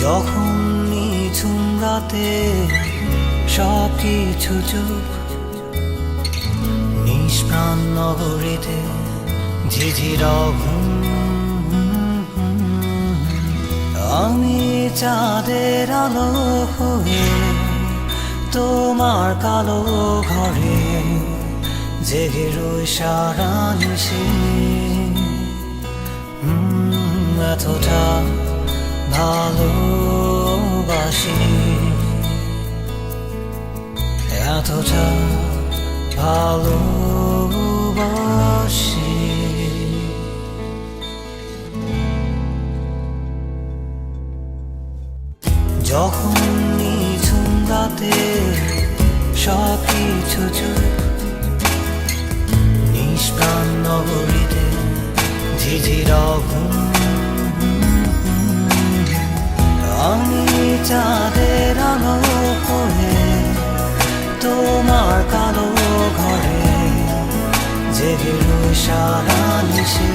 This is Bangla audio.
যখন নিঝুম রাতে সব কিছু চুপ, নিষ্প্রাণ নগরীতে ঝিঝির ঘুম, আমি চাঁদের আলো হয়ে তোমার কালো ঘরে জেগে রই সারা নিশে। এতটা ভালোবাসি, এতটা ভালোবাসি। যখন নিঝুম রাতে সব কিছু চুপ, নিষ্প্রাণ নগরীতে ঝিঝির ঘুম, আমি চাঁদের আলো হয়ে তোমার কালো ঘরে জেগে রই সারা নিশে।